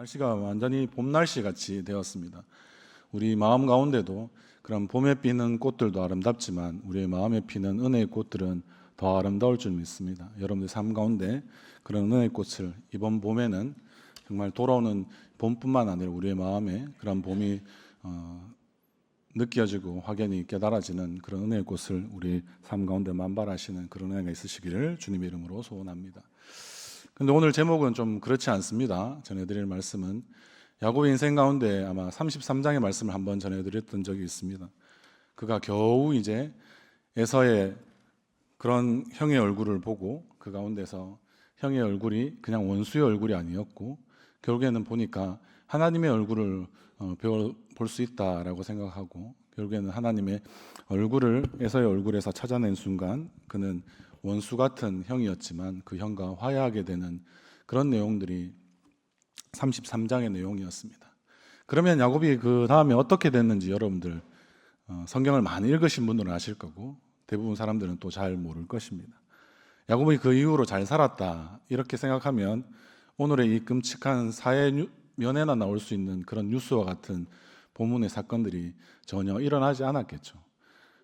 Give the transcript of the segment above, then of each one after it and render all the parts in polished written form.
날씨가 완전히 봄 날씨 같이 되었습니다. 우리 마음 가운데도 그런 봄에 피는 꽃들도 아름답지만 우리의 마음에 피는 은혜의 꽃들은 더 아름다울 줄 믿습니다. 여러분들 삶 가운데 그런 은혜의 꽃을 이번 봄에는 정말 돌아오는 봄뿐만 아니라 우리의 마음에 그런 봄이 느껴지고 확연히 깨달아지는 그런 은혜의 꽃을 우리 삶 가운데 만발하시는 그런 은혜가 있으시기를 주님의 이름으로 소원합니다. 근데 오늘 제목은 좀 그렇지 않습니다. 전해드릴 말씀은 야곱의 인생 가운데 아마 33장의 말씀을 한번 전해드렸던 적이 있습니다. 그가 겨우 이제 에서의 그런 형의 얼굴을 보고 그 가운데서 형의 얼굴이 그냥 원수의 얼굴이 아니었고 결국에는 보니까 하나님의 얼굴을 볼 수 있다라고 생각하고 결국에는 하나님의 얼굴을 에서의 얼굴에서 찾아낸 순간 그는 원수 같은 형이었지만 그 형과 화해하게 되는 그런 내용들이 33장의 내용이었습니다. 그러면 야곱이 그 다음에 어떻게 됐는지 여러분들 성경을 많이 읽으신 분들은 아실 거고 대부분 사람들은 또 잘 모를 것입니다. 야곱이 그 이후로 잘 살았다 이렇게 생각하면 오늘의 이 끔찍한 사회 면에나 나올 수 있는 그런 뉴스와 같은 본문의 사건들이 전혀 일어나지 않았겠죠.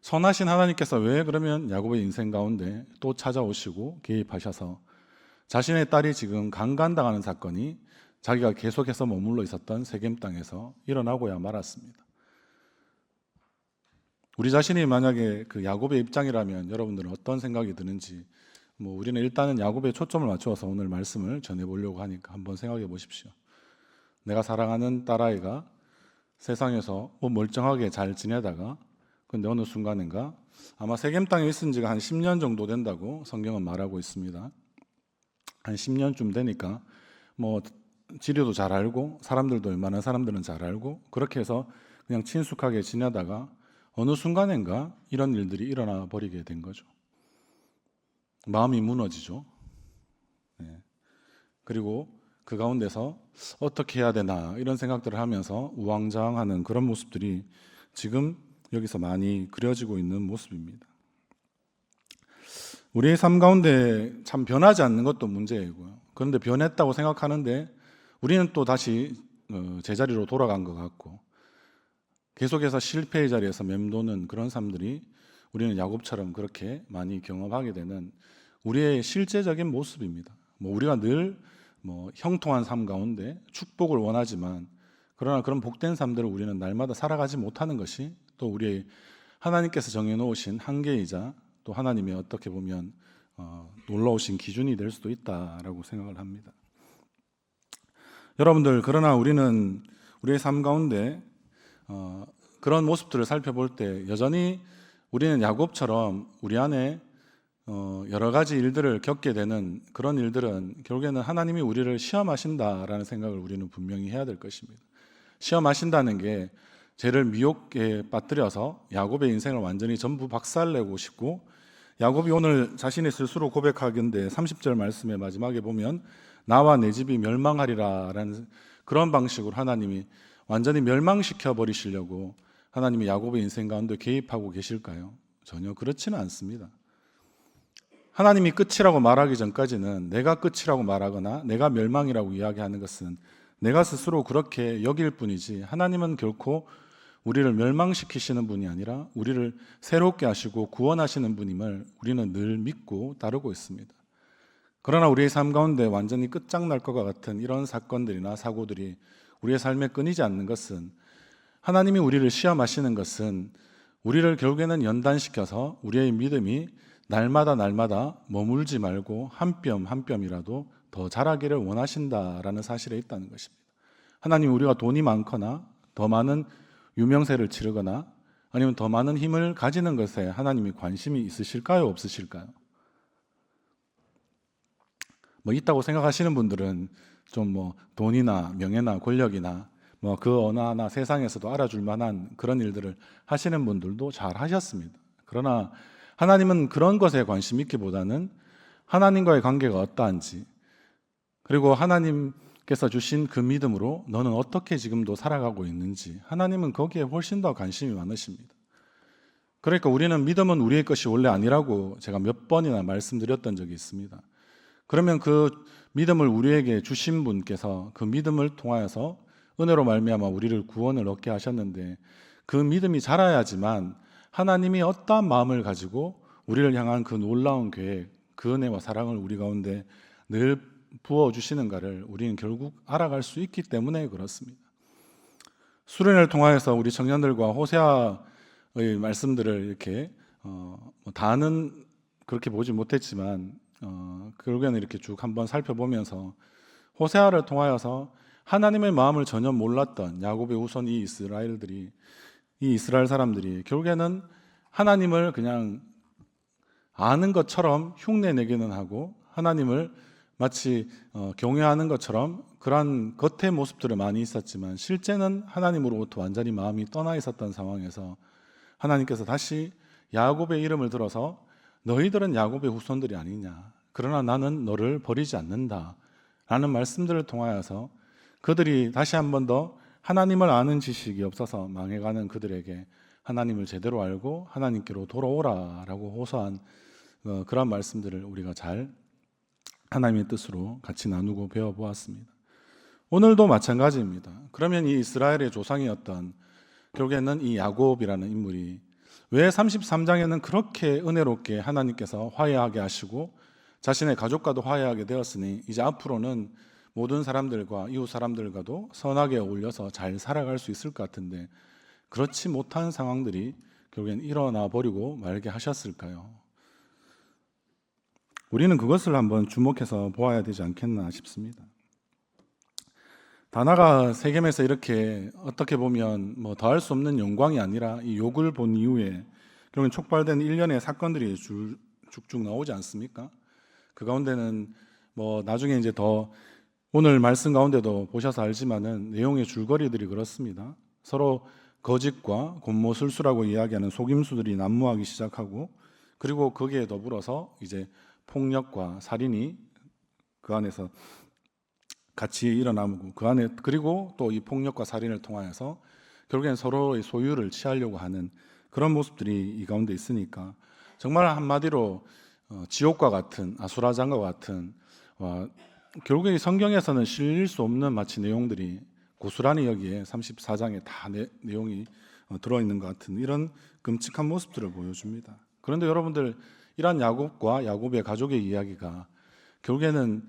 선하신 하나님께서 왜 그러면 야곱의 인생 가운데 또 찾아오시고 개입하셔서 자신의 딸이 지금 강간당하는 사건이 자기가 계속해서 머물러 있었던 세겜 땅에서 일어나고야 말았습니다. 우리 자신이 만약에 그 야곱의 입장이라면 여러분들은 어떤 생각이 드는지 우리는 일단은 야곱에 초점을 맞추어서 오늘 말씀을 전해보려고 하니까 한번 생각해 보십시오. 내가 사랑하는 딸아이가 세상에서 멀쩡하게 잘 지내다가 근데 어느 순간인가 아마 세겜 땅에 있은 지가 한 10년 정도 된다고 성경은 말하고 있습니다. 한 10년쯤 되니까 지리도 잘 알고 사람들도 웬만한 사람들은 잘 알고 그렇게 해서 그냥 친숙하게 지내다가 어느 순간인가 이런 일들이 일어나 버리게 된 거죠. 마음이 무너지죠. 네. 그리고 그 가운데서 어떻게 해야 되나 이런 생각들을 하면서 우왕좌왕하는 그런 모습들이 지금 여기서 많이 그려지고 있는 모습입니다. 우리의 삶 가운데 참 변하지 않는 것도 문제이고요. 그런데 변했다고 생각하는데 우리는 또 다시 제자리로 돌아간 것 같고 계속해서 실패의 자리에서 맴도는 그런 삶들이 우리는 야곱처럼 그렇게 많이 경험하게 되는 우리의 실제적인 모습입니다. 우리가 늘 형통한 삶 가운데 축복을 원하지만 그러나 그런 복된 삶들을 우리는 날마다 살아가지 못하는 것이 또 우리의 하나님께서 정해놓으신 한계이자 또 하나님의 어떻게 보면 놀라우신 기준이 될 수도 있다라고 생각을 합니다. 여러분들 그러나 우리는 우리의 삶 가운데 그런 모습들을 살펴볼 때 여전히 우리는 야곱처럼 우리 안에 여러 가지 일들을 겪게 되는 그런 일들은 결국에는 하나님이 우리를 시험하신다라는 생각을 우리는 분명히 해야 될 것입니다. 시험하신다는 게 죄를 미혹에 빠뜨려서 야곱의 인생을 완전히 전부 박살내고 싶고 야곱이 오늘 자신의 스스로 고백하건대 30절 말씀의 마지막에 보면 나와 내 집이 멸망하리라 라는 그런 방식으로 하나님이 완전히 멸망시켜 버리시려고 하나님이 야곱의 인생 가운데 개입하고 계실까요? 전혀 그렇지는 않습니다. 하나님이 끝이라고 말하기 전까지는 내가 끝이라고 말하거나 내가 멸망이라고 이야기하는 것은 내가 스스로 그렇게 여길 뿐이지 하나님은 결코 우리를 멸망시키시는 분이 아니라 우리를 새롭게 하시고 구원하시는 분임을 우리는 늘 믿고 따르고 있습니다. 그러나 우리의 삶 가운데 완전히 끝장날 것 같은 이런 사건들이나 사고들이 우리의 삶에 끊이지 않는 것은 하나님이 우리를 시험하시는 것은 우리를 결국에는 연단시켜서 우리의 믿음이 날마다 머물지 말고 한 뼘 한 뼘이라도 더 자라기를 원하신다라는 사실에 있다는 것입니다. 하나님 우리가 돈이 많거나 더 많은 유명세를 치르거나 아니면 더 많은 힘을 가지는 것에 하나님이 관심이 있으실까요? 없으실까요? 있다고 생각하시는 분들은 좀 돈이나 명예나 권력이나 그 어느 하나 세상에서도 알아줄 만한 그런 일들을 하시는 분들도 잘 하셨습니다. 그러나 하나님은 그런 것에 관심 있기보다는 하나님과의 관계가 어떠한지 그리고 하나님께서 주신 그 믿음으로 너는 어떻게 지금도 살아가고 있는지 하나님은 거기에 훨씬 더 관심이 많으십니다. 그러니까 우리는 믿음은 우리의 것이 원래 아니라고 제가 몇 번이나 말씀드렸던 적이 있습니다. 그러면 그 믿음을 우리에게 주신 분께서 그 믿음을 통하여서 은혜로 말미암아 우리를 구원을 얻게 하셨는데, 그 믿음이 자라야지만 하나님이 어떠한 마음을 가지고 우리를 향한 그 놀라운 계획, 그 은혜와 사랑을 우리 가운데 늘 부어주시는가를 우리는 결국 알아갈 수 있기 때문에 그렇습니다. 수련회를 통하여서 우리 청년들과 호세아의 말씀들을 이렇게 다는 그렇게 보지 못했지만 결국에는 이렇게 쭉 한번 살펴보면서 호세아를 통하여서 하나님의 마음을 전혀 몰랐던 야곱의 후손 이 이스라엘 사람들이 결국에는 하나님을 그냥 아는 것처럼 흉내내기는 하고 하나님을 마치 경외하는 것처럼 그러한 겉의 모습들이 많이 있었지만 실제는 하나님으로부터 완전히 마음이 떠나 있었던 상황에서 하나님께서 다시 야곱의 이름을 들어서 너희들은 야곱의 후손들이 아니냐, 그러나 나는 너를 버리지 않는다 라는 말씀들을 통하여서 그들이 다시 한 번 더 하나님을 아는 지식이 없어서 망해가는 그들에게 하나님을 제대로 알고 하나님께로 돌아오라 라고 호소한 그런 말씀들을 우리가 잘 하나님의 뜻으로 같이 나누고 배워보았습니다. 오늘도 마찬가지입니다. 그러면 이 이스라엘의 조상이었던 결국에는 이 야곱이라는 인물이 왜 33장에는 그렇게 은혜롭게 하나님께서 화해하게 하시고 자신의 가족과도 화해하게 되었으니 이제 앞으로는 모든 사람들과 이웃 사람들과도 선하게 어울려서 잘 살아갈 수 있을 것 같은데 그렇지 못한 상황들이 결국엔 일어나 버리고 말게 하셨을까요? 우리는 그것을 한번 주목해서 보아야 되지 않겠나 싶습니다. 다나가 세겜에서 이렇게 어떻게 보면 뭐 더할 수 없는 영광이 아니라 이 욕을 본 이후에 결국엔 촉발된 일련의 사건들이 쭉쭉 나오지 않습니까? 그 가운데는 뭐 나중에 이제 더 오늘 말씀 가운데도 보셔서 알지만은 내용의 줄거리들이 그렇습니다. 서로 거짓과 곤모술수라고 이야기하는 속임수들이 난무하기 시작하고 그리고 거기에 더불어서 이제 폭력과 살인이 그 안에서 같이 일어나고 그 안에 그리고 또 이 폭력과 살인을 통하여서 결국엔 서로의 소유를 취하려고 하는 그런 모습들이 이 가운데 있으니까 정말 한마디로 지옥과 같은 아수라장과 같은 결국에 성경에서는 실릴 수 없는 마치 내용들이 고스란히 여기에 34장에 다 내용이 들어있는 것 같은 이런 끔찍한 모습들을 보여줍니다. 그런데 여러분들 이러한 야곱과 야곱의 가족의 이야기가 결국에는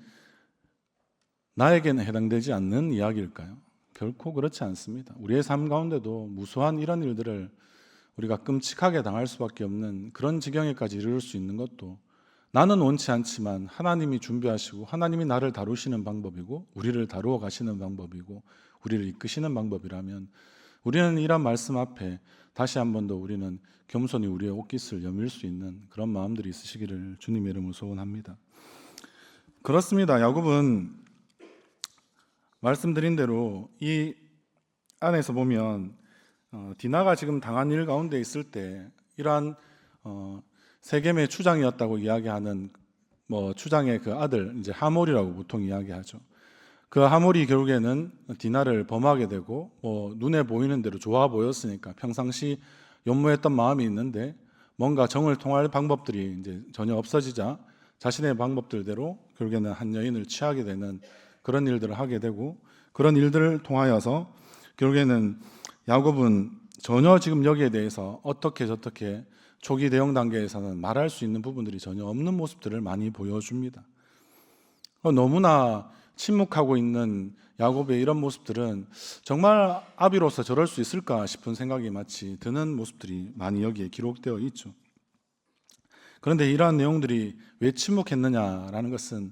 나에게는 해당되지 않는 이야기일까요? 결코 그렇지 않습니다. 우리의 삶 가운데도 무수한 이런 일들을 우리가 끔찍하게 당할 수밖에 없는 그런 지경에까지 이르를 수 있는 것도 나는 원치 않지만 하나님이 준비하시고 하나님이 나를 다루시는 방법이고 우리를 다루어 가시는 방법이고 우리를 이끄시는 방법이라면 우리는 이런 말씀 앞에 다시 한 번 더 우리는 겸손히 우리의 옷깃을 여밀 수 있는 그런 마음들이 있으시기를 주님의 이름으로 소원합니다. 그렇습니다. 야곱은 말씀드린 대로 이 안에서 보면 디나가 지금 당한 일 가운데 있을 때 이러한 세겜의 추장이었다고 이야기하는 추장의 그 아들 이제 하몰이라고 보통 이야기하죠. 그 하몰이 결국에는 디나를 범하게 되고 눈에 보이는 대로 좋아 보였으니까 평상시 연모했던 마음이 있는데 뭔가 정을 통할 방법들이 이제 전혀 없어지자 자신의 방법들대로 결국에는 한 여인을 취하게 되는 그런 일들을 하게 되고 그런 일들을 통하여서 결국에는 야곱은 전혀 지금 여기에 대해서 어떻게 저떻게 초기 대응 단계에서는 말할 수 있는 부분들이 전혀 없는 모습들을 많이 보여줍니다. 너무나 침묵하고 있는 야곱의 이런 모습들은 정말 아비로서 저럴 수 있을까 싶은 생각이 마치 드는 모습들이 많이 여기에 기록되어 있죠. 그런데 이러한 내용들이 왜 침묵했느냐라는 것은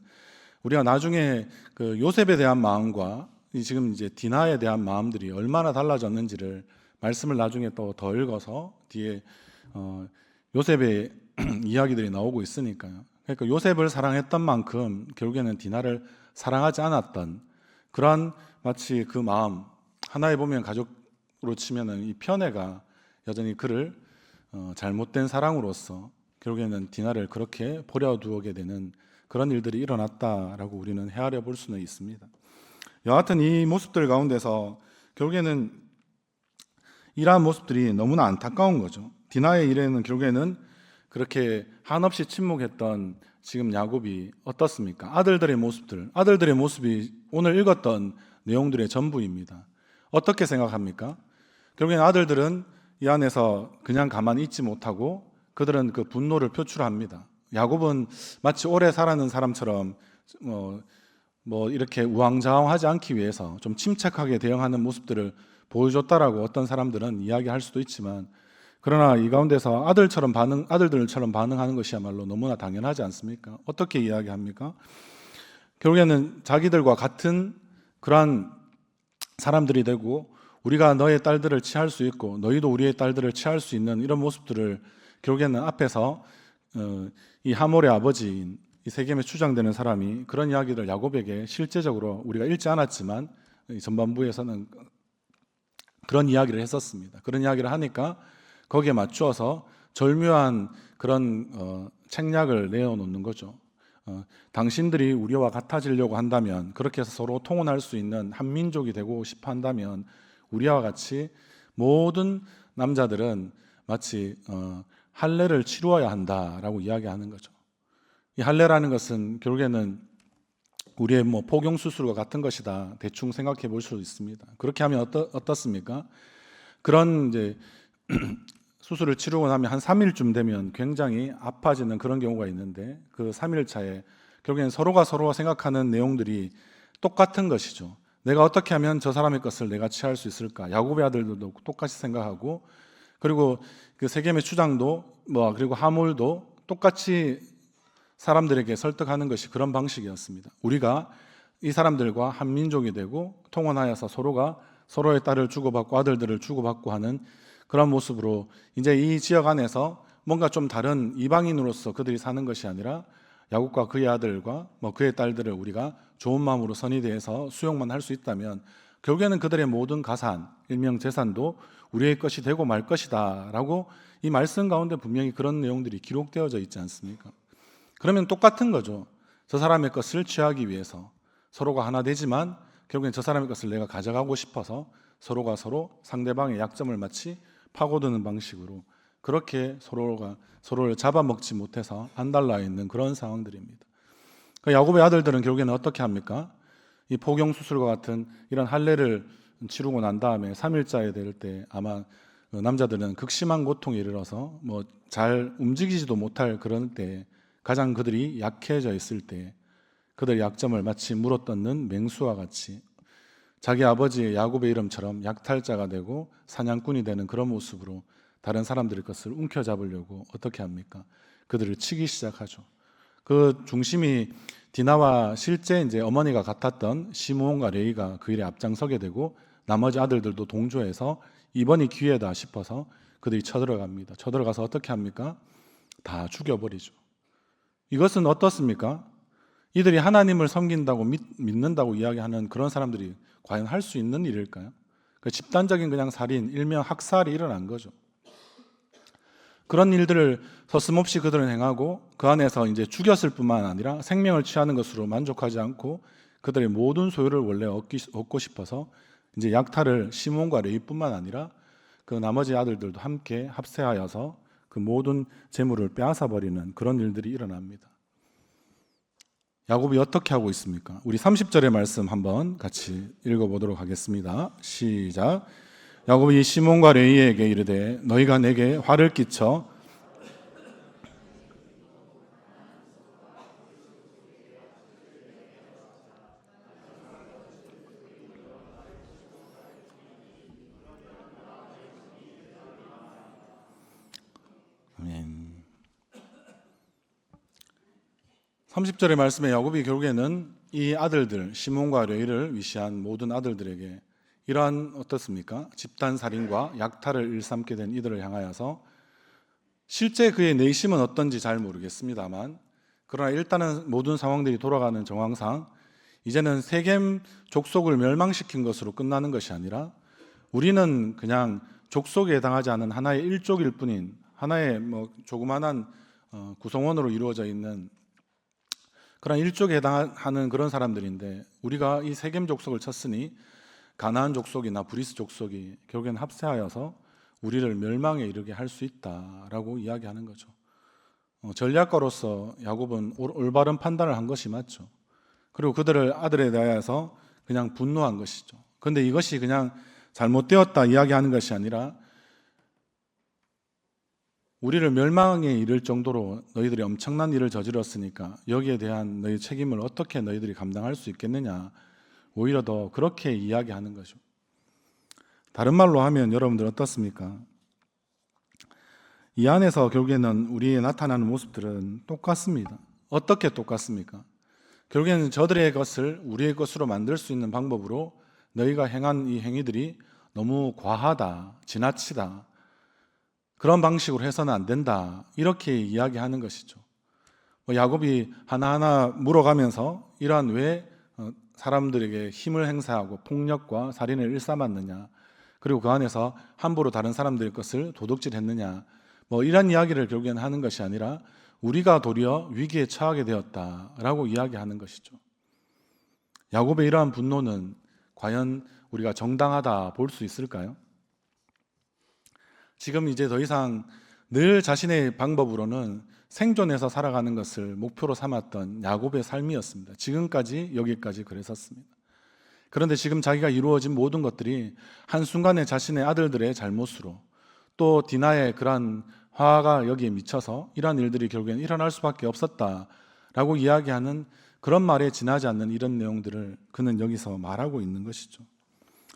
우리가 나중에 그 요셉에 대한 마음과 지금 이제 디나에 대한 마음들이 얼마나 달라졌는지를 말씀을 나중에 또 더 읽어서 뒤에 요셉의 이야기들이 나오고 있으니까요. 그러니까 요셉을 사랑했던 만큼 결국에는 디나를 사랑하지 않았던 그러한 마치 그 마음 하나에 보면 가족으로 치면은 이 편애가 여전히 그를 잘못된 사랑으로서 결국에는 디나를 그렇게 버려두게 되는 그런 일들이 일어났다라고 우리는 헤아려 볼 수는 있습니다. 여하튼 이 모습들 가운데서 결국에는 이러한 모습들이 너무나 안타까운 거죠. 디나의 일에는 결국에는 그렇게 한없이 침묵했던 지금 야곱이 어떻습니까? 아들들의 모습이 오늘 읽었던 내용들의 전부입니다. 어떻게 생각합니까? 결국엔 아들들은 이 안에서 그냥 가만히 있지 못하고 그들은 그 분노를 표출합니다. 야곱은 마치 오래 살아는 사람처럼 이렇게 우왕좌왕하지 않기 위해서 좀 침착하게 대응하는 모습들을 보여줬다라고 어떤 사람들은 이야기할 수도 있지만, 그러나 이 가운데서 아들들처럼 반응하는 것이야말로 너무나 당연하지 않습니까? 어떻게 이야기합니까? 결국에는 자기들과 같은 그러한 사람들이 되고, 우리가 너의 딸들을 취할 수 있고 너희도 우리의 딸들을 취할 수 있는 이런 모습들을 결국에는 앞에서 이 하몰의 아버지인 이 세겜에 추장되는 사람이 그런 이야기를 야곱에게 실제적으로 우리가 읽지 않았지만 전반부에서는 그런 이야기를 했었습니다. 그런 이야기를 하니까 거기에 맞추어서 절묘한 그런 책략을 내어놓는 거죠. 당신들이 우리와 같아지려고 한다면, 그렇게 해서 서로 통혼할 수 있는 한 민족이 되고 싶어 한다면 우리와 같이 모든 남자들은 마치 할례를 치루어야 한다라고 이야기하는 거죠. 이 할례라는 것은 결국에는 우리의 포경 수술과 같은 것이다, 대충 생각해 볼 수 있습니다. 그렇게 하면 어떻습니까? 그런 이제 수술을 치르고 나면 한 3일쯤 되면 굉장히 아파지는 그런 경우가 있는데, 그 3일 차에 결국엔 서로가 생각하는 내용들이 똑같은 것이죠. 내가 어떻게 하면 저 사람의 것을 내가 취할 수 있을까? 야곱의 아들들도 똑같이 생각하고, 그리고 그 세겜의 추장도 그리고 하몰도 똑같이 사람들에게 설득하는 것이 그런 방식이었습니다. 우리가 이 사람들과 한 민족이 되고 통혼하여서 서로가 서로의 딸을 주고받고 아들들을 주고받고 하는 그런 모습으로 이제 이 지역 안에서 뭔가 좀 다른 이방인으로서 그들이 사는 것이 아니라 야곱과 그의 아들과 그의 딸들을 우리가 좋은 마음으로 선이 대해서 수용만 할 수 있다면 결국에는 그들의 모든 가산, 일명 재산도 우리의 것이 되고 말 것이다 라고 이 말씀 가운데 분명히 그런 내용들이 기록되어져 있지 않습니까? 그러면 똑같은 거죠. 저 사람의 것을 취하기 위해서 서로가 하나 되지만 결국엔 저 사람의 것을 내가 가져가고 싶어서 서로가 서로 상대방의 약점을 마치 파고드는 방식으로 그렇게 서로를 잡아먹지 못해서 안달나 있는 그런 상황들입니다. 야곱의 아들들은 결국에는 어떻게 합니까? 이 포경 수술과 같은 이런 할례를 치르고 난 다음에 3일자에 될 때 아마 남자들은 극심한 고통에 이르러서 잘 움직이지도 못할 그런 때, 가장 그들이 약해져 있을 때 그들의 약점을 마치 물어뜯는 맹수와 같이 자기 아버지 야곱의 이름처럼 약탈자가 되고 사냥꾼이 되는 그런 모습으로 다른 사람들의 것을 움켜잡으려고 어떻게 합니까? 그들을 치기 시작하죠. 그 중심이 디나와 실제 이제 어머니가 같았던 시므온과 레위가 그 일에 앞장서게 되고, 나머지 아들들도 동조해서 이번이 기회다 싶어서 그들이 쳐들어갑니다. 쳐들어가서 어떻게 합니까? 다 죽여버리죠. 이것은 어떻습니까? 이들이 하나님을 섬긴다고 믿는다고 이야기하는 그런 사람들이 과연 할 수 있는 일일까요? 집단적인 그냥 살인, 일명 학살이 일어난 거죠. 그런 일들을 서슴없이 그들은 행하고 그 안에서 이제 죽였을 뿐만 아니라 생명을 취하는 것으로 만족하지 않고 그들의 모든 소유를 원래 얻고 싶어서 이제 약탈을 시몬과 레위뿐만 아니라 그 나머지 아들들도 함께 합세하여서 그 모든 재물을 빼앗아 버리는 그런 일들이 일어납니다. 야곱이 어떻게 하고 있습니까? 우리 30절의 말씀 한번 같이 읽어보도록 하겠습니다. 시작. 야곱이 시몬과 레위에게 이르되 너희가 내게 화를 끼쳐 아멘. 30절의 말씀에 야곱이 결국에는 이 아들들 시몬과 레위를 위시한 모든 아들들에게 이러한 어떻습니까? 집단 살인과 약탈을 일삼게 된 이들을 향하여서 실제 그의 내심은 어떤지 잘 모르겠습니다만, 그러나 일단은 모든 상황들이 돌아가는 정황상 이제는 세겜 족속을 멸망시킨 것으로 끝나는 것이 아니라 우리는 그냥 족속에 해당하지 않은 하나의 일족일 뿐인 하나의 조그만한 구성원으로 이루어져 있는 그런 일족에 해당하는 그런 사람들인데, 우리가 이 세겜 족속을 쳤으니 가나안 족속이나 브리스 족속이 결국엔 합세하여서 우리를 멸망에 이르게 할 수 있다라고 이야기하는 거죠. 전략가로서 야곱은 올바른 판단을 한 것이 맞죠. 그리고 그들을 아들에 대하여서 그냥 분노한 것이죠. 그런데 이것이 그냥 잘못되었다 이야기하는 것이 아니라 우리를 멸망에 이를 정도로 너희들이 엄청난 일을 저질렀으니까 여기에 대한 너희 책임을 어떻게 너희들이 감당할 수 있겠느냐, 오히려 더 그렇게 이야기하는 거죠. 다른 말로 하면 여러분들 어떻습니까? 이 안에서 결국에는 우리의 나타나는 모습들은 똑같습니다. 어떻게 똑같습니까? 결국에는 저들의 것을 우리의 것으로 만들 수 있는 방법으로 너희가 행한 이 행위들이 너무 과하다, 지나치다, 그런 방식으로 해서는 안 된다, 이렇게 이야기하는 것이죠. 야곱이 하나하나 물어가면서 이러한 왜 사람들에게 힘을 행사하고 폭력과 살인을 일삼았느냐, 그리고 그 안에서 함부로 다른 사람들의 것을 도둑질했느냐, 이런 이야기를 결국에는 하는 것이 아니라 우리가 도리어 위기에 처하게 되었다라고 이야기하는 것이죠. 야곱의 이러한 분노는 과연 우리가 정당하다 볼 수 있을까요? 지금 이제 더 이상 늘 자신의 방법으로는 생존해서 살아가는 것을 목표로 삼았던 야곱의 삶이었습니다. 지금까지 여기까지 그랬었습니다. 그런데 지금 자기가 이루어진 모든 것들이 한순간에 자신의 아들들의 잘못으로 또 디나의 그러한 화가 여기에 미쳐서 이러한 일들이 결국엔 일어날 수밖에 없었다라고 이야기하는 그런 말에 지나지 않는 이런 내용들을 그는 여기서 말하고 있는 것이죠.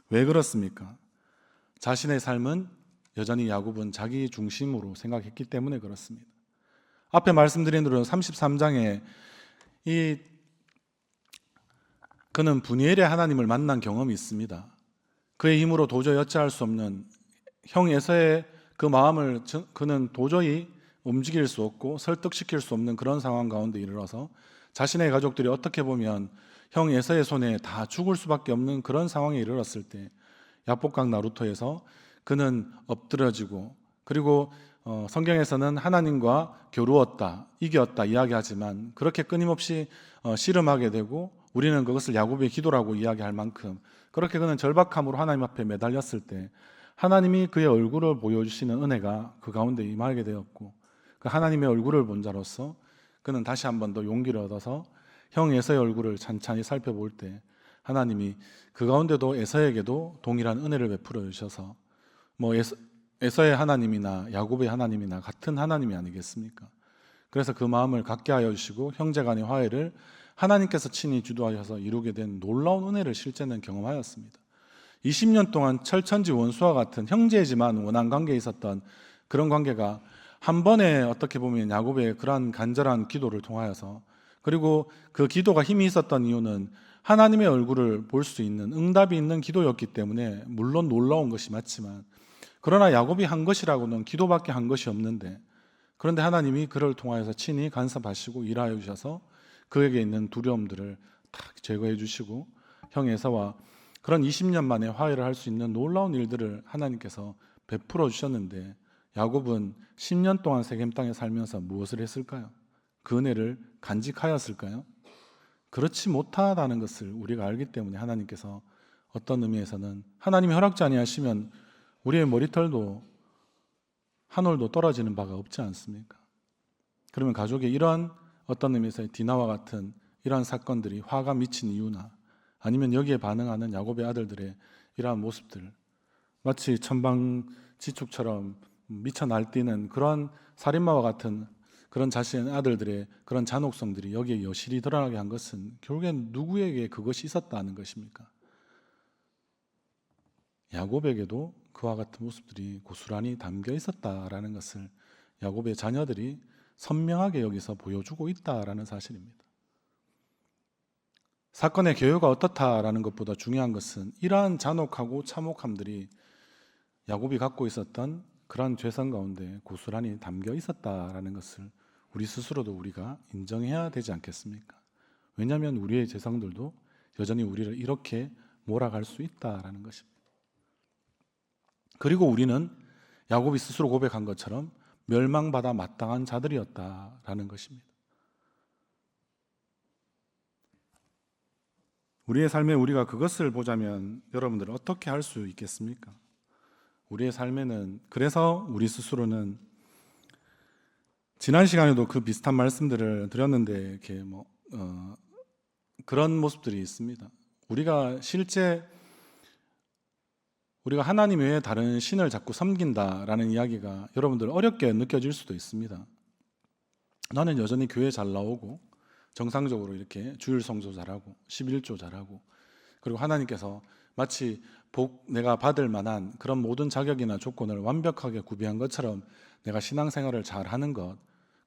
왜 그렇습니까? 자신의 삶은 여전히 야곱은 자기 중심으로 생각했기 때문에 그렇습니다. 앞에 말씀드린 대로 33장에 그는 분이엘의 하나님을 만난 경험이 있습니다. 그의 힘으로 도저히 어찌할 수 없는 형 에서의 그 마음을 그는 도저히 움직일 수 없고 설득시킬 수 없는 그런 상황 가운데 이르러서 자신의 가족들이 어떻게 보면 형 에서의 손에 다 죽을 수밖에 없는 그런 상황에 이르렀을 때 야복강 나루토에서 그는 엎드러지고, 그리고 성경에서는 하나님과 겨루었다, 이겼다 이야기하지만 그렇게 끊임없이 씨름하게 되고 우리는 그것을 야곱의 기도라고 이야기할 만큼 그렇게 그는 절박함으로 하나님 앞에 매달렸을 때 하나님이 그의 얼굴을 보여주시는 은혜가 그 가운데 임하게 되었고, 그 하나님의 얼굴을 본 자로서 그는 다시 한 번 더 용기를 얻어서 형 에서의 얼굴을 찬찬히 살펴볼 때 하나님이 그 가운데도 에서에게도 동일한 은혜를 베풀어 주셔서 에서의 하나님이나 야곱의 하나님이나 같은 하나님이 아니겠습니까? 그래서 그 마음을 갖게 하여 주시고 형제 간의 화해를 하나님께서 친히 주도하셔서 이루게 된 놀라운 은혜를 실제는 경험하였습니다. 20년 동안 철천지 원수와 같은 형제이지만 원한 관계에 있었던 그런 관계가 한 번에 어떻게 보면 야곱의 그러한 간절한 기도를 통하여서, 그리고 그 기도가 힘이 있었던 이유는 하나님의 얼굴을 볼 수 있는 응답이 있는 기도였기 때문에 물론 놀라운 것이 맞지만, 그러나 야곱이 한 것이라고는 기도밖에 한 것이 없는데, 그런데 하나님이 그를 통하여서 친히 간섭하시고 일하여 주셔서 그에게 있는 두려움들을 딱 제거해 주시고 형 에서와 그런 20년 만에 화해를 할 수 있는 놀라운 일들을 하나님께서 베풀어 주셨는데, 야곱은 10년 동안 세겜 땅에 살면서 무엇을 했을까요? 그 은혜를 간직하였을까요? 그렇지 못하다는 것을 우리가 알기 때문에 하나님께서 어떤 의미에서는 하나님이 허락지 아니하시면 우리의 머리털도 한 올도 떨어지는 바가 없지 않습니까? 그러면 가족의 이러한 어떤 의미에서 디나와 같은 이러한 사건들이 화가 미친 이유나, 아니면 여기에 반응하는 야곱의 아들들의 이러한 모습들, 마치 천방지축처럼 미쳐 날뛰는 그러한 살인마와 같은 그런 자신의 아들들의 그런 잔혹성들이 여기에 여실히 드러나게 한 것은 결국엔 누구에게 그것이 있었다는 것입니까? 야곱에게도 그와 같은 모습들이 고스란히 담겨 있었다라는 것을 야곱의 자녀들이 선명하게 여기서 보여주고 있다라는 사실입니다. 사건의 개요가 어떻다라는 것보다 중요한 것은 이러한 잔혹하고 참혹함들이 야곱이 갖고 있었던 그러한 죄성 가운데 고스란히 담겨 있었다라는 것을 우리 스스로도 우리가 인정해야 되지 않겠습니까? 왜냐하면 우리의 죄성들도 여전히 우리를 이렇게 몰아갈 수 있다라는 것입니다. 그리고 우리는 야곱이 스스로 고백한 것처럼 멸망받아 마땅한 자들이었다라는 것입니다. 우리의 삶에 우리가 그것을 보자면 여러분들은 어떻게 할 수 있겠습니까? 우리의 삶에는, 그래서 우리 스스로는 지난 시간에도 그 비슷한 말씀들을 드렸는데 이렇게 그런 모습들이 있습니다. 우리가 하나님 외에 다른 신을 자꾸 섬긴다라는 이야기가 여러분들 어렵게 느껴질 수도 있습니다. 나는 여전히 교회 잘 나오고 정상적으로 이렇게 주일 성수 잘하고 11조 잘하고, 그리고 하나님께서 마치 내가 받을 만한 그런 모든 자격이나 조건을 완벽하게 구비한 것처럼 내가 신앙생활을 잘하는 것,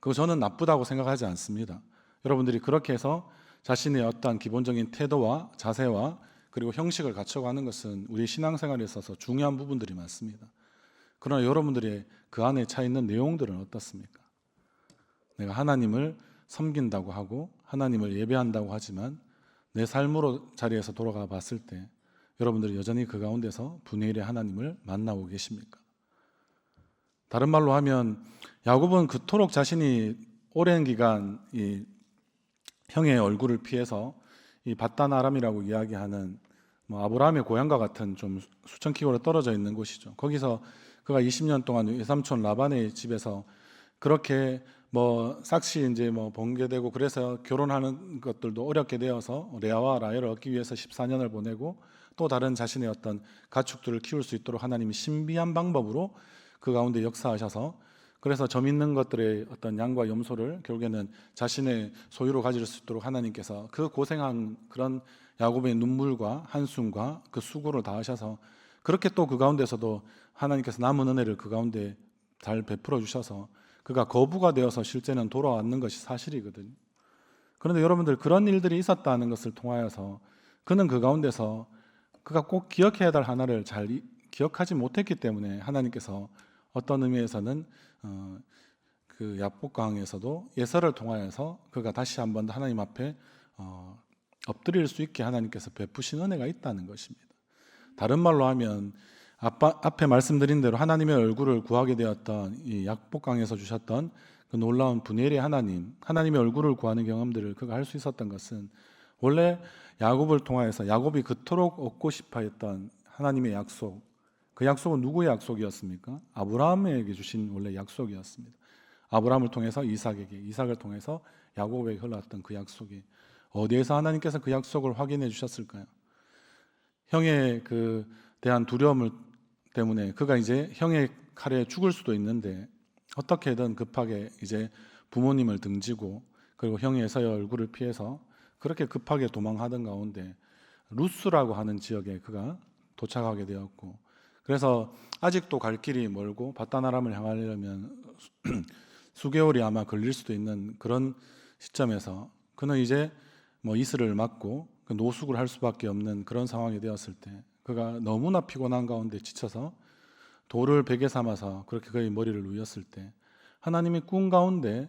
그거 저는 나쁘다고 생각하지 않습니다. 여러분들이 그렇게 해서 자신의 어떠한 기본적인 태도와 자세와 그리고 형식을 갖춰가는 것은 우리 신앙생활에 있어서 중요한 부분들이 많습니다. 그러나 여러분들의 그 안에 차 있는 내용들은 어떻습니까? 내가 하나님을 섬긴다고 하고 하나님을 예배한다고 하지만 내 삶으로 자리에서 돌아가 봤을 때 여러분들이 여전히 그 가운데서 분의 일의 하나님을 만나고 계십니까? 다른 말로 하면 야곱은 그토록 자신이 오랜 기간 이 형의 얼굴을 피해서 이 밧단 아람이라고 이야기하는 아브라함의 고향과 같은 좀 수천 킬로로 떨어져 있는 곳이죠. 거기서 그가 20년 동안 외삼촌 라반의 집에서 그렇게 싹시 이제 번개되고, 그래서 결혼하는 것들도 어렵게 되어서 레아와 라헬을 얻기 위해서 14년을 보내고, 또 다른 자신의 어떤 가축들을 키울 수 있도록 하나님이 신비한 방법으로 그 가운데 역사하셔서, 그래서 점 있는 것들의 어떤 양과 염소를 결국에는 자신의 소유로 가질 수 있도록 하나님께서 그 고생한 그런 야곱의 눈물과 한숨과 그 수고를 다 하셔서, 그렇게 또 그 가운데서도 하나님께서 남은 은혜를 그 가운데 잘 베풀어 주셔서 그가 거부가 되어서 실제는 돌아왔는 것이 사실이거든요. 그런데 여러분들, 그런 일들이 있었다는 것을 통하여서 그는 그 가운데서 그가 꼭 기억해야 될 하나를 잘 기억하지 못했기 때문에 하나님께서 어떤 의미에서는 그 야복강에서도 예서를 통하여서 그가 다시 한번 하나님 앞에 엎드릴 수 있게 하나님께서 베푸신 은혜가 있다는 것입니다. 다른 말로 하면 앞에 말씀드린 대로 하나님의 얼굴을 구하게 되었던 이 야복강에서 주셨던 그 놀라운 분엘의 하나님의 얼굴을 구하는 경험들을 그가 할 수 있었던 것은 원래 야곱을 통하여서 야곱이 그토록 얻고 싶어했던 하나님의 약속, 그 약속은 누구의 약속이었습니까? 아브라함에게 주신 원래 약속이었습니다. 아브라함을 통해서 이삭에게, 이삭을 통해서 야곱에게 흘러왔던 그 약속이 어디에서 하나님께서 그 약속을 확인해 주셨을까요? 형에 대한 두려움을 때문에 그가 이제 형의 칼에 죽을 수도 있는데 어떻게든 급하게 이제 부모님을 등지고 그리고 형의 에서의 얼굴을 피해서 그렇게 급하게 도망하던 가운데 루스라고 하는 지역에 그가 도착하게 되었고, 그래서 아직도 갈 길이 멀고 밧단 아람을 향하려면 수개월이 아마 걸릴 수도 있는 그런 시점에서 그는 이제 이슬을 맞고 노숙을 할 수밖에 없는 그런 상황이 되었을 때 그가 너무나 피곤한 가운데 지쳐서 돌을 베개 삼아서 그렇게 그의 머리를 누였을 때 하나님이 꿈 가운데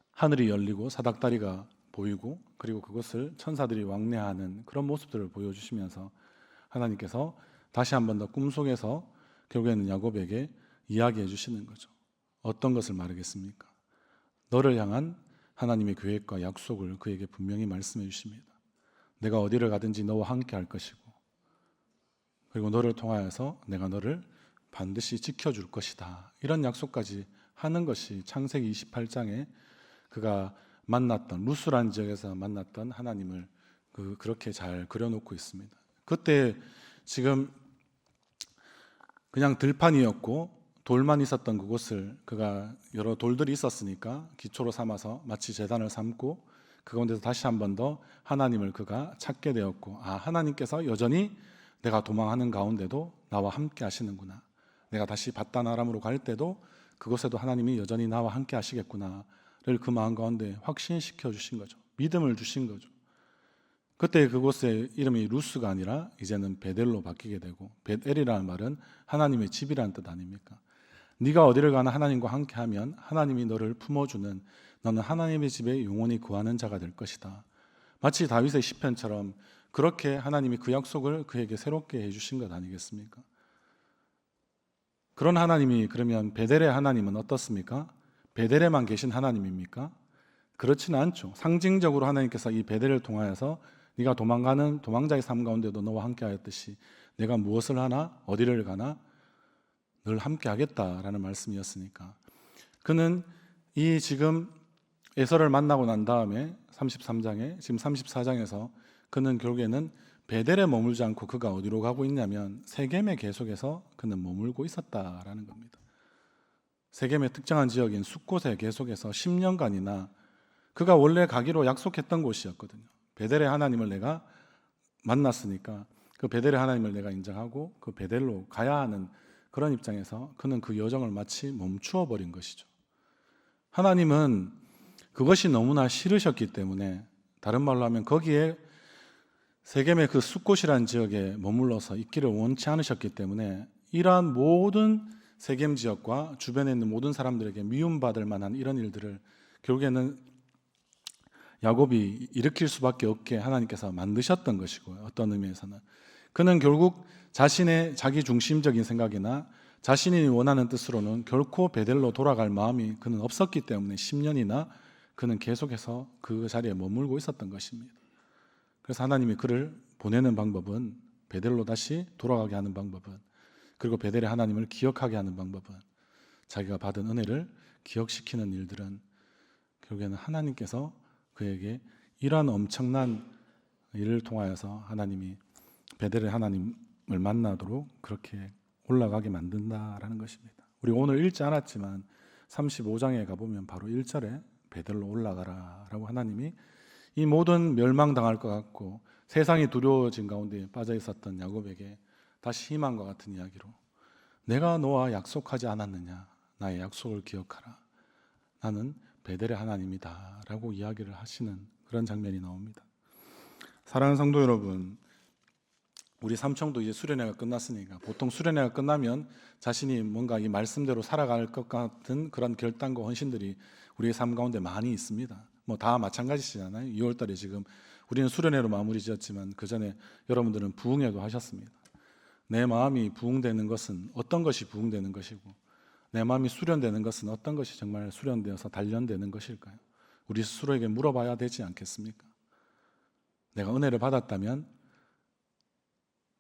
하늘이 열리고 사닥다리가 보이고 그리고 그것을 천사들이 왕래하는 그런 모습들을 보여주시면서 하나님께서 다시 한 번 더 꿈속에서 결국에는 야곱에게 이야기해 주시는 거죠. 어떤 것을 말하겠습니까? 너를 향한 하나님의 계획과 약속을 그에게 분명히 말씀해 주십니다. 내가 어디를 가든지 너와 함께 할 것이고 그리고 너를 통하여서 내가 너를 반드시 지켜줄 것이다. 이런 약속까지 하는 것이 창세기 28장에 그가 만났던 루스라는 지역에서 만났던 하나님을 그렇게 잘 그려놓고 있습니다. 그때 지금 그냥 들판이었고 돌만 있었던 그곳을 그가 여러 돌들이 있었으니까 기초로 삼아서 마치 제단을 삼고 그 가운데서 다시 한 번 더 하나님을 그가 찾게 되었고, 하나님께서 여전히 내가 도망하는 가운데도 나와 함께 하시는구나, 내가 다시 밧단 아람으로 갈 때도 그곳에도 하나님이 여전히 나와 함께 하시겠구나를 그 마음 가운데 확신시켜 주신 거죠. 믿음을 주신 거죠. 그때 그곳의 이름이 루스가 아니라 이제는 베델로 바뀌게 되고, 베델이라는 말은 하나님의 집이라는 뜻 아닙니까? 네가 어디를 가나 하나님과 함께하면 하나님이 너를 품어주는, 너는 하나님의 집에 영원히 거하는 자가 될 것이다. 마치 다윗의 시편처럼 그렇게 하나님이 그 약속을 그에게 새롭게 해주신 것 아니겠습니까? 그런 하나님이 그러면 베델의 하나님은 어떻습니까? 베델에만 계신 하나님입니까? 그렇지는 않죠. 상징적으로 하나님께서 이 베델을 통하여서 네가 도망가는 도망자의 삶 가운데도 너와 함께 하였듯이 내가 무엇을 하나 어디를 가나 늘 함께 하겠다라는 말씀이었으니까 그는 이 지금 에서를 만나고 난 다음에 33장에 지금 34장에서 그는 결국에는 베델에 머물지 않고 그가 어디로 가고 있냐면 세겜에 계속해서 그는 머물고 있었다라는 겁니다. 세겜의 특정한 지역인 숫곳에 계속해서 10년간이나 그가 원래 가기로 약속했던 곳이었거든요. 베델의 하나님을 내가 만났으니까 그 베델의 하나님을 내가 인정하고 그 베델로 가야 하는 그런 입장에서 그는 그 여정을 마치 멈추어 버린 것이죠. 하나님은 그것이 너무나 싫으셨기 때문에, 다른 말로 하면 거기에 세겜의 그 숫곳이라는 지역에 머물러서 있기를 원치 않으셨기 때문에 이러한 모든 세겜 지역과 주변에 있는 모든 사람들에게 미움받을 만한 이런 일들을 결국에는 야곱이 일으킬 수밖에 없게 하나님께서 만드셨던 것이고요. 어떤 의미에서는 그는 결국 자신의 자기 중심적인 생각이나 자신이 원하는 뜻으로는 결코 베델로 돌아갈 마음이 그는 없었기 때문에 10년이나 그는 계속해서 그 자리에 머물고 있었던 것입니다. 그래서 하나님이 그를 보내는 방법은, 베델로 다시 돌아가게 하는 방법은, 그리고 베델의 하나님을 기억하게 하는 방법은, 자기가 받은 은혜를 기억시키는 일들은 결국에는 하나님께서 그에게 이러한 엄청난 일을 통하여서 하나님이 베델의 하나님을 만나도록 그렇게 올라가게 만든다라는 것입니다. 우리 오늘 읽지 않았지만 35장에 가보면 바로 1절에 베델로 올라가라 라고 하나님이 이 모든 멸망당할 것 같고 세상이 두려워진 가운데 빠져 있었던 야곱에게 다시 희망과 같은 이야기로, 내가 너와 약속하지 않았느냐, 나의 약속을 기억하라, 나는 베델의 하나님이다 라고 이야기를 하시는 그런 장면이 나옵니다. 사랑하는 성도 여러분, 우리 삼청도 이제 수련회가 끝났으니까 보통 수련회가 끝나면 자신이 뭔가 이 말씀대로 살아갈 것 같은 그런 결단과 헌신들이 우리의 삶 가운데 많이 있습니다. 뭐 다 마찬가지시잖아요. 2월 달에 지금 우리는 수련회로 마무리 지었지만 그 전에 여러분들은 부흥회도 하셨습니다. 내 마음이 부흥되는 것은 어떤 것이 부흥되는 것이고, 내 마음이 수련되는 것은 어떤 것이 정말 수련되어서 단련되는 것일까요? 우리 스스로에게 물어봐야 되지 않겠습니까? 내가 은혜를 받았다면,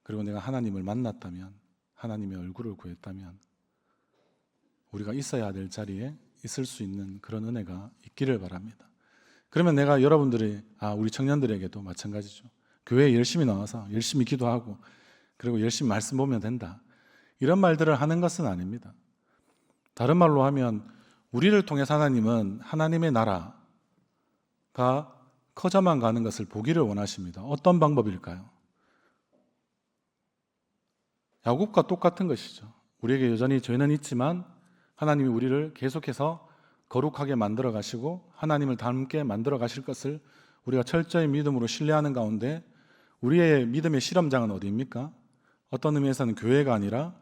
그리고 내가 하나님을 만났다면, 하나님의 얼굴을 구했다면 우리가 있어야 될 자리에 있을 수 있는 그런 은혜가 있기를 바랍니다. 그러면 내가 여러분들이, 우리 청년들에게도 마찬가지죠. 교회에 열심히 나와서 열심히 기도하고 그리고 열심히 말씀 보면 된다, 이런 말들을 하는 것은 아닙니다. 다른 말로 하면 우리를 통해서 하나님은 하나님의 나라가 커져만 가는 것을 보기를 원하십니다. 어떤 방법일까요? 야곱과 똑같은 것이죠. 우리에게 여전히 죄는 있지만 하나님이 우리를 계속해서 거룩하게 만들어 가시고 하나님을 닮게 만들어 가실 것을 우리가 철저히 믿음으로 신뢰하는 가운데, 우리의 믿음의 실험장은 어디입니까? 어떤 의미에서는 교회가 아니라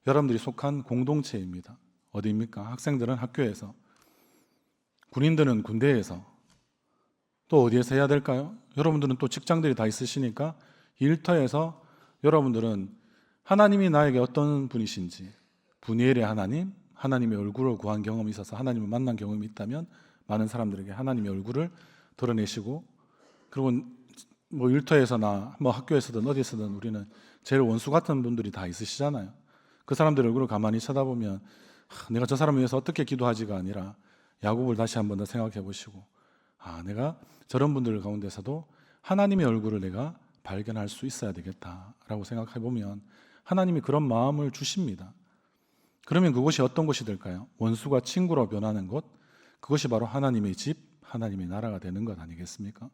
여러분들이 속한 공동체입니다. 어디입니까? 학생들은 학교에서, 군인들은 군대에서, 또 어디에서 해야 될까요? 여러분들은 또 직장들이 다 있으시니까 일터에서 여러분들은 하나님이 나에게 어떤 분이신지, 분이엘의 하나님, 하나님의 얼굴을 구한 경험이 있어서 하나님을 만난 경험이 있다면 많은 사람들에게 하나님의 얼굴을 드러내시고, 그리고 뭐 일터에서나 뭐 학교에서든 어디서든 우리는 제일 원수 같은 분들이 다 있으시잖아요. 그 사람들 얼굴을 가만히 쳐다보면 내가 저 사람을 위해서 어떻게 기도하지가 아니라 야곱을 다시 한 번 더 생각해 보시고, 내가 저런 분들 가운데서도 하나님의 얼굴을 내가 발견할 수 있어야 되겠다라고 생각해 보면 하나님이 그런 마음을 주십니다. 그러면 그곳이 어떤 곳이 될까요? 원수가 친구로 변하는 곳, 그것이 바로 하나님의 집, 하나님의 나라가 되는 것 아니겠습니까?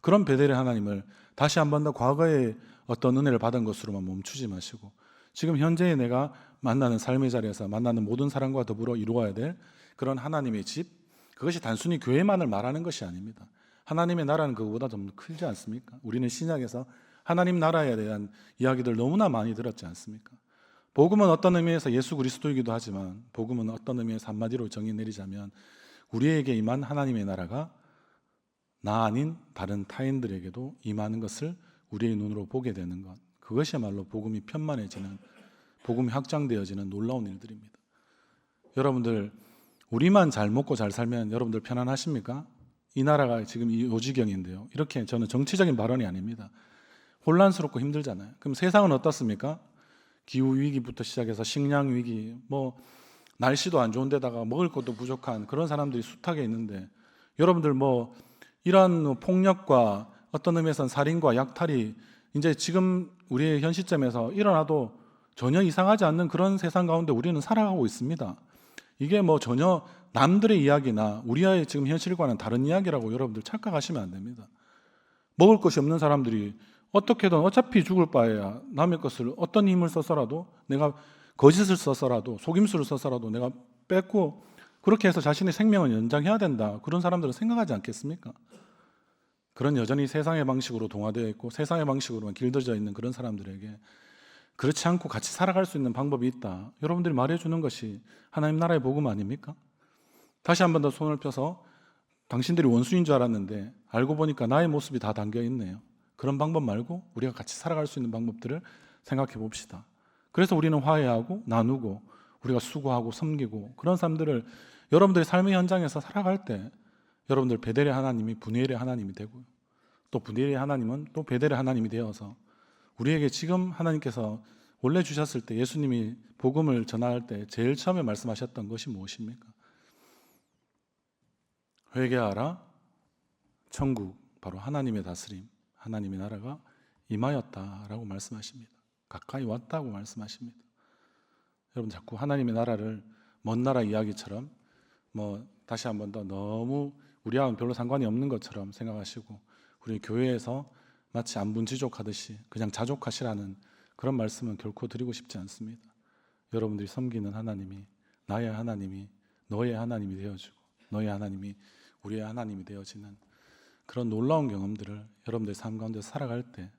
그런 베델의 하나님을 다시 한 번 더 과거에 어떤 은혜를 받은 것으로만 멈추지 마시고, 지금 현재의 내가 만나는 삶의 자리에서 만나는 모든 사람과 더불어 이루어야 될 그런 하나님의 집, 그것이 단순히 교회만을 말하는 것이 아닙니다. 하나님의 나라는 그거보다 좀 크지 않습니까? 우리는 신약에서 하나님 나라에 대한 이야기들 너무나 많이 들었지 않습니까? 복음은 어떤 의미에서 예수 그리스도이기도 하지만, 복음은 어떤 의미에서 한마디로 정의 내리자면 우리에게 임한 하나님의 나라가 나 아닌 다른 타인들에게도 임하는 것을 우리의 눈으로 보게 되는 것, 그것이야말로 복음이 편만해지는, 복음이 확장되어지는 놀라운 일들입니다. 여러분들, 우리만 잘 먹고 잘 살면 여러분들 편안하십니까? 이 나라가 지금 이 요지경인데요, 이렇게 저는 정치적인 발언이 아닙니다. 혼란스럽고 힘들잖아요. 그럼 세상은 어떻습니까? 기후위기부터 시작해서 식량위기, 뭐 날씨도 안 좋은 데다가 먹을 것도 부족한 그런 사람들이 숱하게 있는데, 여러분들 뭐 이런 폭력과 어떤 의미에서는 살인과 약탈이 이제 지금 우리의 현 시점에서 일어나도 전혀 이상하지 않는 그런 세상 가운데 우리는 살아가고 있습니다. 이게 뭐 전혀 남들의 이야기나 우리의 지금 현실과는 다른 이야기라고 여러분들 착각하시면 안 됩니다. 먹을 것이 없는 사람들이 어떻게든 어차피 죽을 바에야 남의 것을 어떤 힘을 써서라도, 내가 거짓을 써서라도, 속임수를 써서라도 내가 뺏고 그렇게 해서 자신의 생명을 연장해야 된다, 그런 사람들은 생각하지 않겠습니까? 그런 여전히 세상의 방식으로 동화되어 있고 세상의 방식으로만 길들여져 있는 그런 사람들에게 그렇지 않고 같이 살아갈 수 있는 방법이 있다, 여러분들이 말해주는 것이 하나님 나라의 복음 아닙니까? 다시 한 번 더 손을 펴서 당신들이 원수인 줄 알았는데 알고 보니까 나의 모습이 다 담겨 있네요. 그런 방법 말고 우리가 같이 살아갈 수 있는 방법들을 생각해 봅시다. 그래서 우리는 화해하고 나누고 우리가 수고하고 섬기고 그런 삶들을 여러분들의 삶의 현장에서 살아갈 때 여러분들 베델의 하나님이 분의엘의 하나님이 되고요, 또 분의엘의 하나님은 또 베델의 하나님이 되어서 우리에게 지금 하나님께서 원래 주셨을 때, 예수님이 복음을 전할 때 제일 처음에 말씀하셨던 것이 무엇입니까? 회개하라, 천국, 바로 하나님의 다스림, 하나님의 나라가 임하였다라고 말씀하십니다. 가까이 왔다고 말씀하십니다. 여러분 자꾸 하나님의 나라를 먼 나라 이야기처럼 뭐 다시 한 번 더 너무 우리하고는 별로 상관이 없는 것처럼 생각하시고 우리 교회에서 마치 안분지족하듯이 그냥 자족하시라는 그런 말씀은 결코 드리고 싶지 않습니다. 여러분들이 섬기는 하나님이 나의 하나님이 너의 하나님이 되어주고 너의 하나님이 우리의 하나님이 되어지는 그런 놀라운 경험들을 여러분들의 삶 가운데 살아갈 때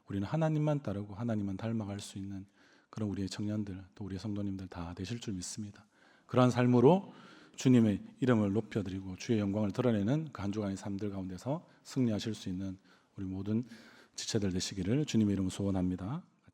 우리는 하나님만 따르고 하나님만 닮아갈 수 있는 그런 우리의 청년들, 또 우리의 성도님들 다 되실 줄 믿습니다. 그러한 삶으로 주님의 이름을 높여드리고 주의 영광을 드러내는 그 한 주간의 삶들 가운데서 승리하실 수 있는 우리 모든 지체들 되시기를 주님의 이름으로 소원합니다.